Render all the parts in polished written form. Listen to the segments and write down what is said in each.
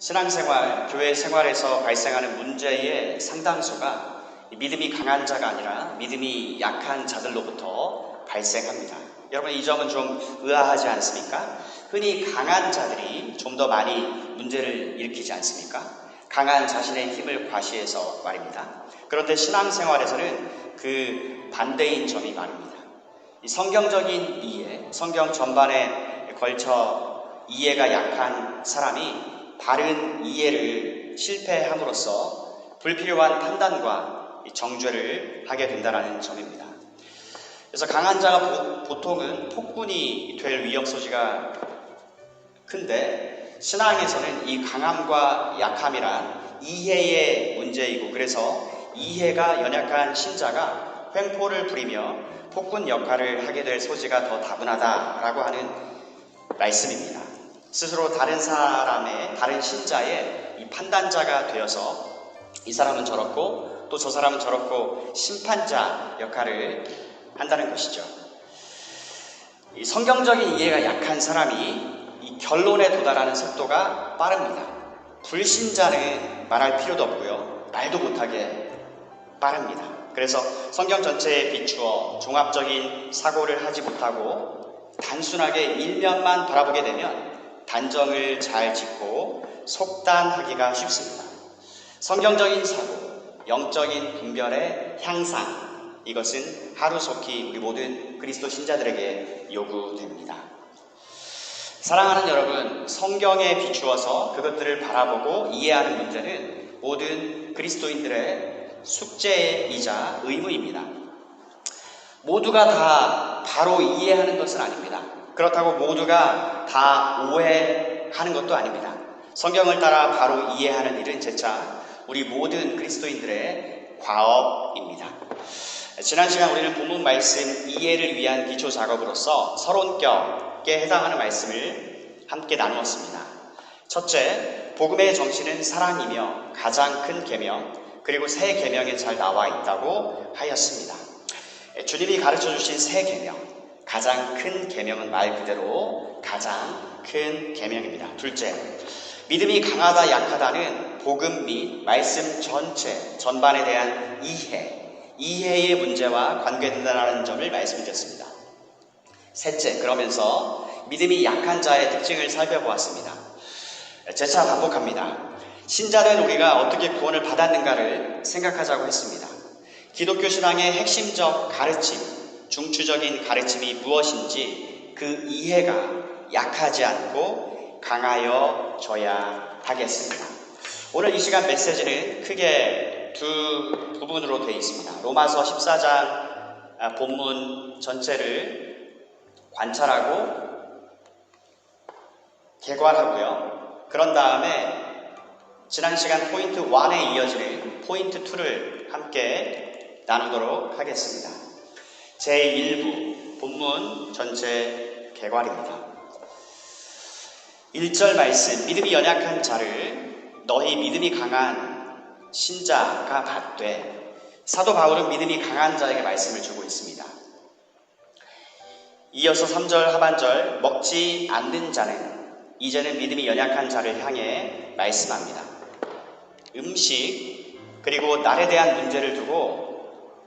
신앙생활, 교회 생활에서 발생하는 문제의 상당수가 믿음이 강한 자가 아니라 믿음이 약한 자들로부터 발생합니다. 여러분, 이 점은 좀 의아하지 않습니까? 흔히 강한 자들이 좀 더 많이 문제를 일으키지 않습니까? 강한 자신의 힘을 과시해서 말입니다. 그런데 신앙생활에서는 그 반대인 점이 많습니다. 이 성경적인 이해, 성경 전반에 걸쳐 이해가 약한 사람이 바른 이해를 실패함으로써 불필요한 판단과 정죄를 하게 된다는 점입니다. 그래서 강한 자가 보통은 폭군이 될 위험 소지가 큰데, 신앙에서는 이 강함과 약함이란 이해의 문제이고, 그래서 이해가 연약한 신자가 횡포를 부리며 폭군 역할을 하게 될 소지가 더 다분하다라고 하는 말씀입니다. 스스로 다른 사람의, 다른 신자의 이 판단자가 되어서 이 사람은 저렇고 또 저 사람은 저렇고 심판자 역할을 한다는 것이죠. 이 성경적인 이해가 약한 사람이 이 결론에 도달하는 속도가 빠릅니다. 불신자는 말할 필요도 없고요, 말도 못하게 빠릅니다. 그래서 성경 전체에 비추어 종합적인 사고를 하지 못하고 단순하게 일면만 바라보게 되면 단정을 잘 짓고 속단하기가 쉽습니다. 성경적인 사고, 영적인 분별의 향상, 이것은 하루속히 우리 모든 그리스도 신자들에게 요구됩니다. 사랑하는 여러분, 성경에 비추어서 그것들을 바라보고 이해하는 문제는 모든 그리스도인들의 숙제이자 의무입니다. 모두가 다 바로 이해하는 것은 아닙니다. 그렇다고 모두가 다 오해하는 것도 아닙니다. 성경을 따라 바로 이해하는 일은 재차 우리 모든 그리스도인들의 과업입니다. 지난 시간 우리는 본문 말씀 이해를 위한 기초 작업으로서 서론격에 해당하는 말씀을 함께 나누었습니다. 첫째, 복음의 정신은 사랑이며 가장 큰 계명, 그리고 새 계명에 잘 나와 있다고 하였습니다. 주님이 가르쳐 주신 새 계명, 가장 큰 계명은 말 그대로 가장 큰 계명입니다. 둘째, 믿음이 강하다 약하다는 복음 및 말씀 전반에 대한 이해의 문제와 관계된다는 점을 말씀드렸습니다. 셋째, 그러면서 믿음이 약한 자의 특징을 살펴보았습니다. 재차 반복합니다. 신자는 우리가 어떻게 구원을 받았는가를 생각하자고 했습니다. 기독교 신앙의 핵심적 가르침, 중추적인 가르침이 무엇인지 그 이해가 약하지 않고 강하여져야 하겠습니다. 오늘 이 시간 메시지는 크게 두 부분으로 되어 있습니다. 로마서 14장 본문 전체를 관찰하고 개괄하고요. 그런 다음에 지난 시간 포인트 1에 이어지는 포인트 2를 함께 나누도록 하겠습니다. 제1부 본문 전체 개괄입니다. 1절 말씀, 믿음이 연약한 자를 너희 믿음이 강한 신자가 받되, 사도 바울은 믿음이 강한 자에게 말씀을 주고 있습니다. 이어서 3절 하반절, 먹지 않는 자는 이제는 믿음이 연약한 자를 향해 말씀합니다. 음식 그리고 날에 대한 문제를 두고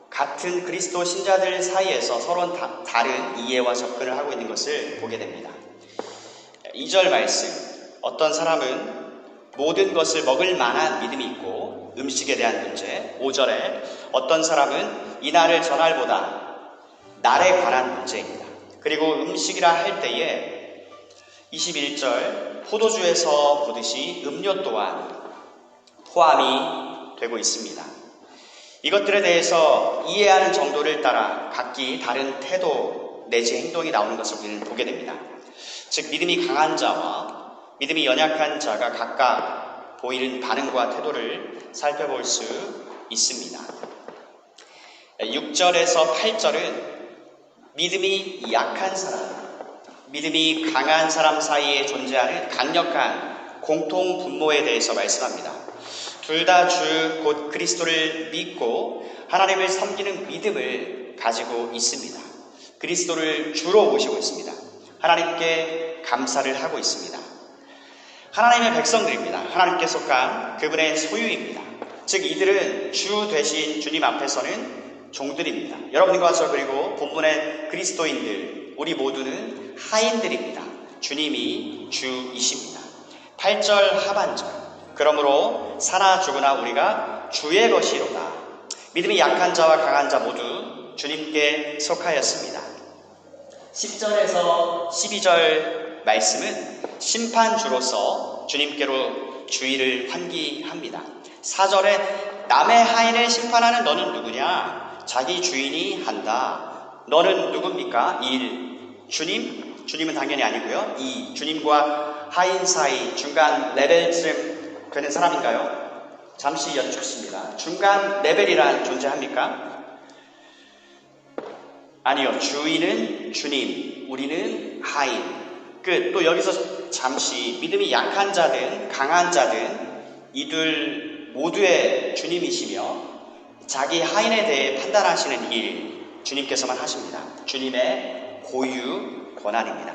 같은 그리스도 신자들 사이에서 서로 다른 이해와 접근을 하고 있는 것을 보게 됩니다. 2절 말씀, 어떤 사람은 모든 것을 먹을 만한 믿음이 있고 음식에 대한 문제. 5절에 어떤 사람은 이날을 전날보다 날에 관한 문제입니다. 그리고 음식이라 할 때에 21절, 포도주에서 보듯이 음료 또한 포함이 되고 있습니다. 이것들에 대해서 이해하는 정도를 따라 각기 다른 태도 내지 행동이 나오는 것을 우리는 보게 됩니다. 즉, 믿음이 강한 자와 믿음이 연약한 자가 각각 보이는 반응과 태도를 살펴볼 수 있습니다. 6절에서 8절은 믿음이 약한 사람, 믿음이 강한 사람 사이에 존재하는 강력한 공통 분모에 대해서 말씀합니다. 둘 다 주 곧 그리스도를 믿고 하나님을 섬기는 믿음을 가지고 있습니다. 그리스도를 주로 모시고 있습니다. 하나님께 감사를 하고 있습니다. 하나님의 백성들입니다. 하나님께 속한 그분의 소유입니다. 즉 이들은 주 되신 주님 앞에서는 종들입니다. 여러분과 저 그리고 본문의 그리스도인들 우리 모두는 하인들입니다. 주님이 주이십니다. 8절 하반절 그러므로 사나 죽으나 우리가 주의 것이로다. 믿음이 약한 자와 강한 자 모두 주님께 속하였습니다. 10절에서 12절 말씀은 심판주로서 주님께로 주의를 환기합니다. 4절에 남의 하인을 심판하는 너는 누구냐? 자기 주인이 한다. 너는 누굽니까? 1. 주님? 주님은 당연히 아니고요. 2. 주님과 하인 사이 중간 레벨쯤 되는 사람인가요? 잠시 여쭙습니다. 중간 레벨이란 존재합니까? 아니요. 주인은 주님, 우리는 하인. 끝. 또 여기서 잠시 믿음이 약한 자든 강한 자든 이들 모두의 주님이시며 자기 하인에 대해 판단하시는 일 주님께서만 하십니다. 주님의 고유 권한입니다.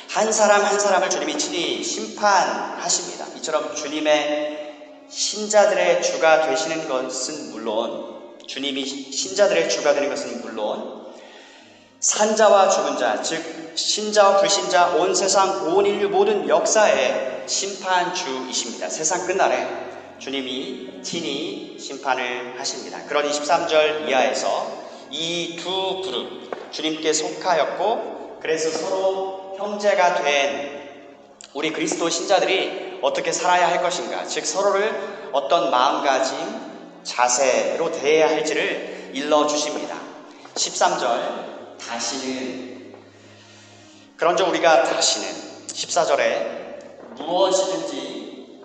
한 사람 한 사람을 주님이 친히 심판하십니다. 이처럼 주님의 신자들의 주가 되시는 것은 물론 주님이 신자들의 주가 되는 것은 물론 산자와 죽은 자, 즉 신자와 불신자 온 세상 온 인류 모든 역사의 심판주이십니다. 세상 끝날에 주님이 친히 심판을 하십니다. 그러니 13절 이하에서 이 두 그룹 주님께 속하였고 그래서 서로 형제가 된 우리 그리스도 신자들이 어떻게 살아야 할 것인가, 즉 서로를 어떤 마음가짐, 자세로 대해야 할지를 일러주십니다. 13절 다시는 그런즉 우리가 다시는 14절에 무엇이든지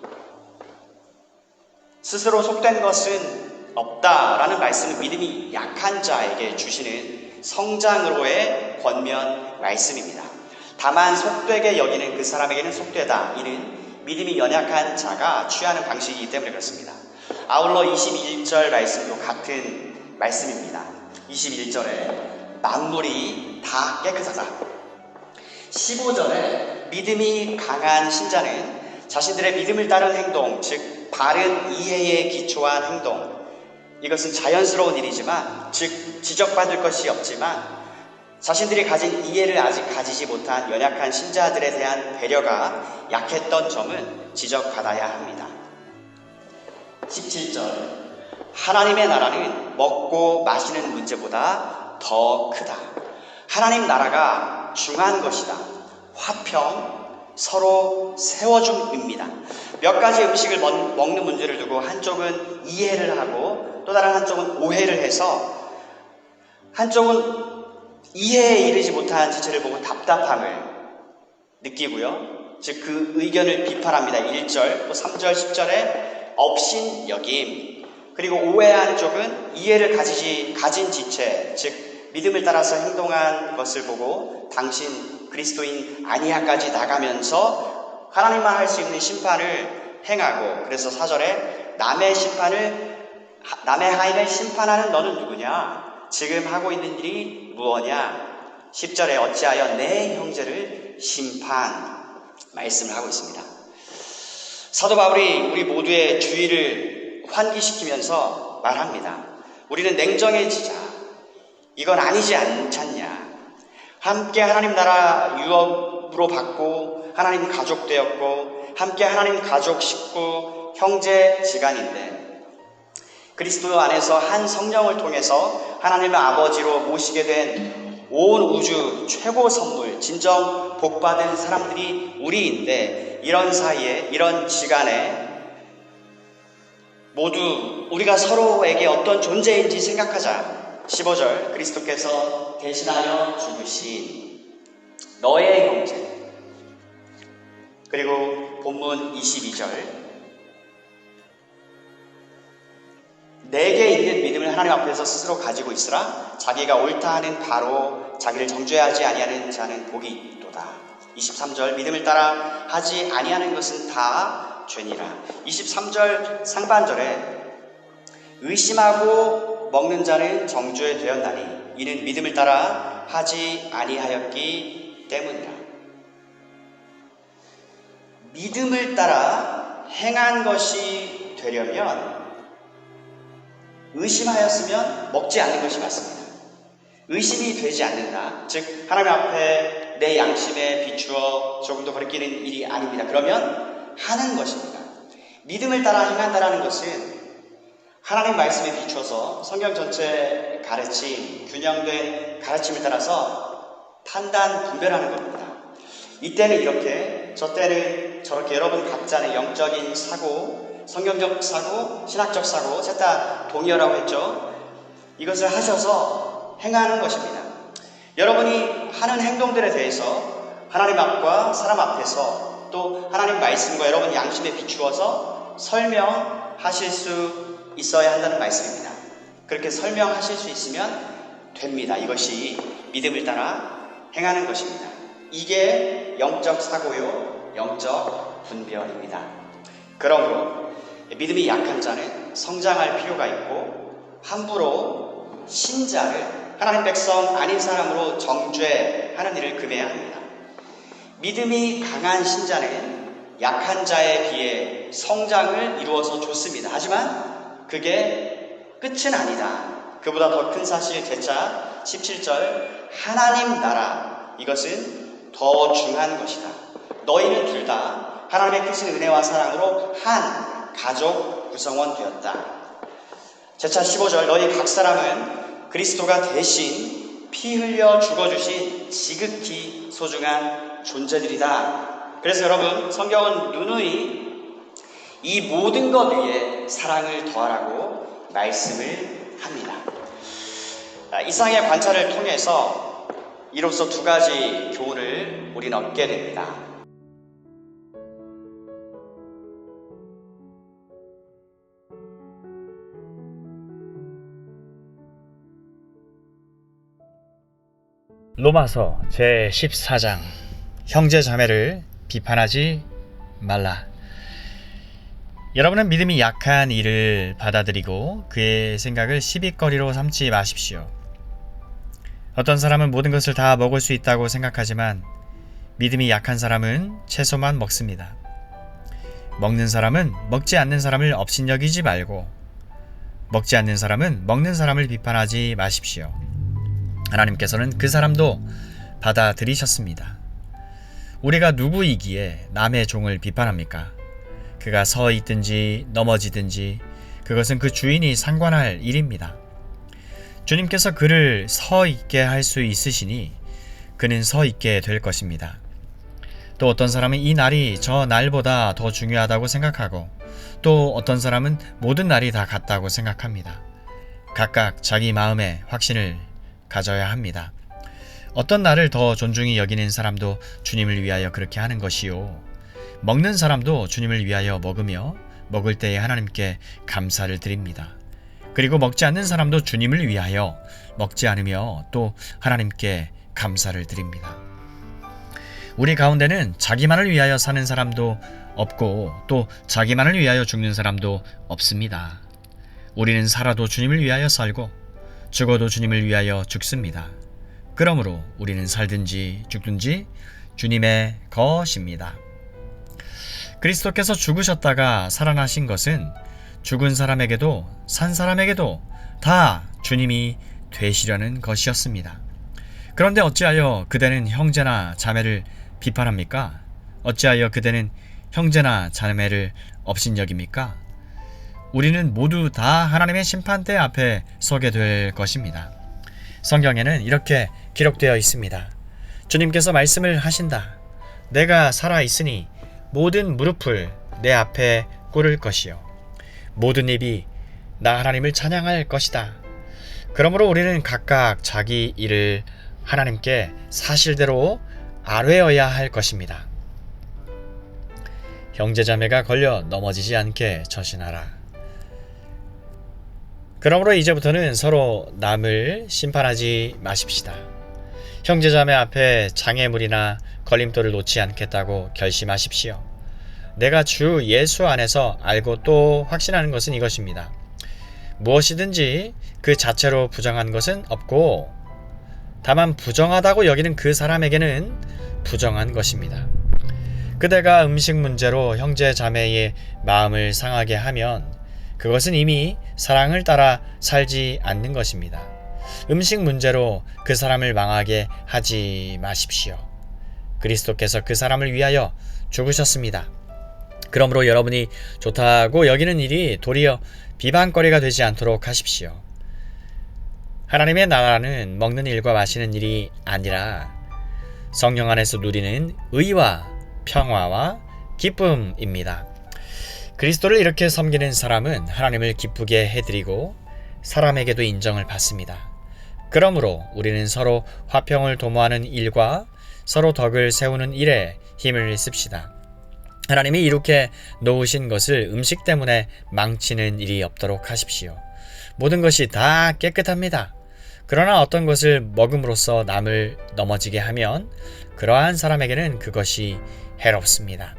스스로 속된 것은 없다라는 말씀은 믿음이 약한 자에게 주시는 성장으로의 권면 말씀입니다. 다만 속되게 여기는 그 사람에게는 속되다. 이는 믿음이 연약한 자가 취하는 방식이기 때문에 그렇습니다. 아울러 21절 말씀도 같은 말씀입니다. 21절에 만물이 다 깨끗하다. 15절에 믿음이 강한 신자는 자신들의 믿음을 따른 행동, 즉 바른 이해에 기초한 행동, 이것은 자연스러운 일이지만, 즉 지적받을 것이 없지만 자신들이 가진 이해를 아직 가지지 못한 연약한 신자들에 대한 배려가 약했던 점은 지적받아야 합니다. 17절 하나님의 나라는 먹고 마시는 문제보다 더 크다. 하나님 나라가 중한 것이다. 화평, 서로 세워줌입니다. 몇 가지 음식을 먹는 문제를 두고 한쪽은 이해를 하고 또 다른 한쪽은 오해를 해서 한쪽은 이해에 이르지 못한 지체를 보고 답답함을 느끼고요. 즉 그 의견을 비판합니다. 1절, 또 3절, 10절에 업신여김, 그리고 오해한 쪽은 이해를 가진 지체, 즉 믿음을 따라서 행동한 것을 보고 당신 그리스도인 아니야까지 나가면서 하나님만 할 수 있는 심판을 행하고, 그래서 4절에 남의 하인을 심판하는 너는 누구냐? 지금 하고 있는 일이 무엇이냐? 10절에 어찌하여 내 형제를 심판 말씀을 하고 있습니다. 사도 바울이 우리 모두의 주의를 환기시키면서 말합니다. 우리는 냉정해지자. 이건 아니지 않잖냐. 함께 하나님 나라 유업으로 받고 하나님 가족 되었고 함께 하나님 가족 식구 형제 지간인데 그리스도 안에서 한 성령을 통해서 하나님의 아버지로 모시게 된 온 우주 최고 선물, 진정 복받은 사람들이 우리인데 이런 사이에, 이런 시간에 모두 우리가 서로에게 어떤 존재인지 생각하자. 15절 그리스도께서 대신하여 죽으신 너의 형제, 그리고 본문 22절 내게 있는 믿음을 하나님 앞에서 스스로 가지고 있으라. 자기가 옳다 하는 바로 자기를 정죄하지 아니하는 자는 복이 있도다. 23절 믿음을 따라 하지 아니하는 것은 다 죄니라. 23절 상반절에 의심하고 먹는 자는 정죄 되었나니 이는 믿음을 따라 하지 아니하였기 때문이라. 믿음을 따라 행한 것이 되려면 의심하였으면 먹지 않는 것이 맞습니다. 의심이 되지 않는다. 즉 하나님 앞에 내 양심에 비추어 조금도 거리끼는 일이 아닙니다. 그러면 하는 것입니다. 믿음을 따라 행한다라는 것은 하나님 말씀에 비추어서 성경 전체 가르침, 균형된 가르침을 따라서 판단, 분별하는 겁니다. 이때는 이렇게, 저 때는 저렇게 여러분 각자의 영적인 사고, 성경적 사고, 신학적 사고 셋 다 동의어라고 했죠. 이것을 하셔서 행하는 것입니다. 여러분이 하는 행동들에 대해서 하나님 앞과 사람 앞에서 또 하나님 말씀과 여러분 양심에 비추어서 설명하실 수 있어야 한다는 말씀입니다. 그렇게 설명하실 수 있으면 됩니다. 이것이 믿음을 따라 행하는 것입니다. 이게 영적 사고요, 영적 분별입니다. 그러므로 믿음이 약한 자는 성장할 필요가 있고 함부로 신자를 하나님 백성 아닌 사람으로 정죄하는 일을 금해야 합니다. 믿음이 강한 신자는 약한 자에 비해 성장을 이루어서 좋습니다. 하지만 그게 끝은 아니다. 그보다 더 큰 사실 제차 17절 하나님 나라 이것은 더 중요한 것이다. 너희는 둘 다 하나님의 크신 은혜와 사랑으로 한 가족 구성원 되었다. 제차 15절 너희 각 사람은 그리스도가 대신 피 흘려 죽어주신 지극히 소중한 존재들이다. 그래서 여러분 성경은 누누이 이 모든 것 위에 사랑을 더하라고 말씀을 합니다. 이상의 관찰을 통해서 이로써 두 가지 교훈을 우리는 얻게 됩니다. 로마서 제14장 형제 자매를 비판하지 말라. 여러분은 믿음이 약한 이를 받아들이고 그의 생각을 시비거리로 삼지 마십시오. 어떤 사람은 모든 것을 다 먹을 수 있다고 생각하지만 믿음이 약한 사람은 채소만 먹습니다. 먹는 사람은 먹지 않는 사람을 업신여기지 말고 먹지 않는 사람은 먹는 사람을 비판하지 마십시오. 하나님께서는 그 사람도 받아들이셨습니다. 우리가 누구이기에 남의 종을 비판합니까? 그가 서 있든지 넘어지든지 그것은 그 주인이 상관할 일입니다. 주님께서 그를 서 있게 할 수 있으시니 그는 서 있게 될 것입니다. 또 어떤 사람은 이 날이 저 날보다 더 중요하다고 생각하고 또 어떤 사람은 모든 날이 다 같다고 생각합니다. 각각 자기 마음에 확신을 가져야 합니다. 어떤 날을 더 존중히 여기는 사람도 주님을 위하여 그렇게 하는 것이요. 먹는 사람도 주님을 위하여 먹으며 먹을 때에 하나님께 감사를 드립니다. 그리고 먹지 않는 사람도 주님을 위하여 먹지 않으며 또 하나님께 감사를 드립니다. 우리 가운데는 자기만을 위하여 사는 사람도 없고 또 자기만을 위하여 죽는 사람도 없습니다. 우리는 살아도 주님을 위하여 살고 죽어도 주님을 위하여 죽습니다. 그러므로 우리는 살든지 죽든지 주님의 것입니다. 그리스도께서 죽으셨다가 살아나신 것은 죽은 사람에게도 산 사람에게도 다 주님이 되시려는 것이었습니다. 그런데 어찌하여 그대는 형제나 자매를 비판합니까? 어찌하여 그대는 형제나 자매를 업신여깁니까? 우리는 모두 다 하나님의 심판대 앞에 서게 될 것입니다. 성경에는 이렇게 기록되어 있습니다. 주님께서 말씀을 하신다. 내가 살아있으니 모든 무릎을 내 앞에 꿇을 것이요 모든 입이 나 하나님을 찬양할 것이다. 그러므로 우리는 각각 자기 일을 하나님께 사실대로 아뢰어야 할 것입니다. 형제자매가 걸려 넘어지지 않게 처신하라. 그러므로 이제부터는 서로 남을 심판하지 마십시다. 형제자매 앞에 장애물이나 걸림돌을 놓지 않겠다고 결심하십시오. 내가 주 예수 안에서 알고 또 확신하는 것은 이것입니다. 무엇이든지 그 자체로 부정한 것은 없고 다만 부정하다고 여기는 그 사람에게는 부정한 것입니다. 그대가 음식 문제로 형제 자매의 마음을 상하게 하면 그것은 이미 사랑을 따라 살지 않는 것입니다. 음식 문제로 그 사람을 망하게 하지 마십시오. 그리스도께서 그 사람을 위하여 죽으셨습니다. 그러므로 여러분이 좋다고 여기는 일이 도리어 비방거리가 되지 않도록 하십시오. 하나님의 나라는 먹는 일과 마시는 일이 아니라 성령 안에서 누리는 의와 평화와 기쁨입니다. 그리스도를 이렇게 섬기는 사람은 하나님을 기쁘게 해드리고 사람에게도 인정을 받습니다. 그러므로 우리는 서로 화평을 도모하는 일과 서로 덕을 세우는 일에 힘을 씁시다. 하나님이 이렇게 놓으신 것을 음식 때문에 망치는 일이 없도록 하십시오. 모든 것이 다 깨끗합니다. 그러나 어떤 것을 먹음으로써 남을 넘어지게 하면 그러한 사람에게는 그것이 해롭습니다.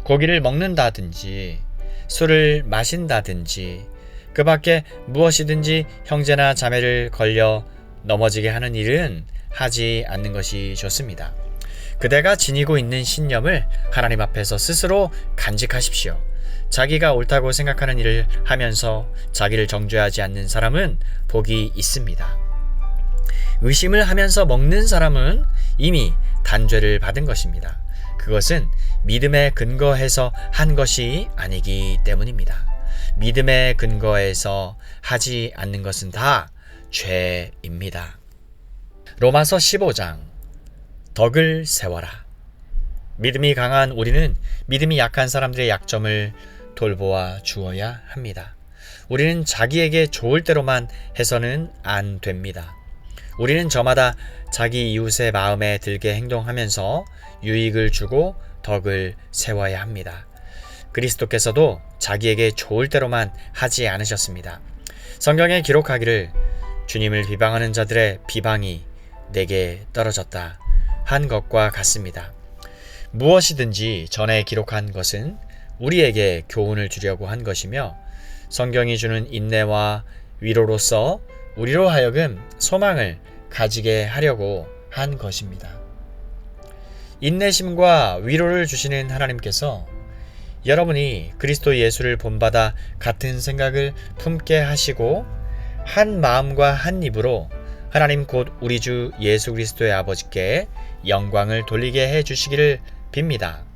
고기를 먹는다든지 술을 마신다든지 그 밖에 무엇이든지 형제나 자매를 걸려 넘어지게 하는 일은 하지 않는 것이 좋습니다. 그대가 지니고 있는 신념을 하나님 앞에서 스스로 간직하십시오. 자기가 옳다고 생각하는 일을 하면서 자기를 정죄하지 않는 사람은 복이 있습니다. 의심을 하면서 먹는 사람은 이미 단죄를 받은 것입니다. 그것은 믿음에 근거해서 한 것이 아니기 때문입니다. 믿음에 근거해서 하지 않는 것은 다 죄입니다. 로마서 15장 덕을 세워라. 믿음이 강한 우리는 믿음이 약한 사람들의 약점을 돌보아 주어야 합니다. 우리는 자기에게 좋을 대로만 해서는 안 됩니다. 우리는 저마다 자기 이웃의 마음에 들게 행동하면서 유익을 주고 덕을 세워야 합니다. 그리스도께서도 자기에게 좋을 대로만 하지 않으셨습니다. 성경에 기록하기를 주님을 비방하는 자들의 비방이 내게 떨어졌다 한 것과 같습니다. 무엇이든지 전에 기록한 것은 우리에게 교훈을 주려고 한 것이며 성경이 주는 인내와 위로로서 우리로 하여금 소망을 가지게 하려고 한 것입니다. 인내심과 위로를 주시는 하나님께서 여러분이 그리스도 예수를 본받아 같은 생각을 품게 하시고 한 마음과 한 입으로 하나님 곧 우리 주 예수 그리스도의 아버지께 영광을 돌리게 해 주시기를 빕니다.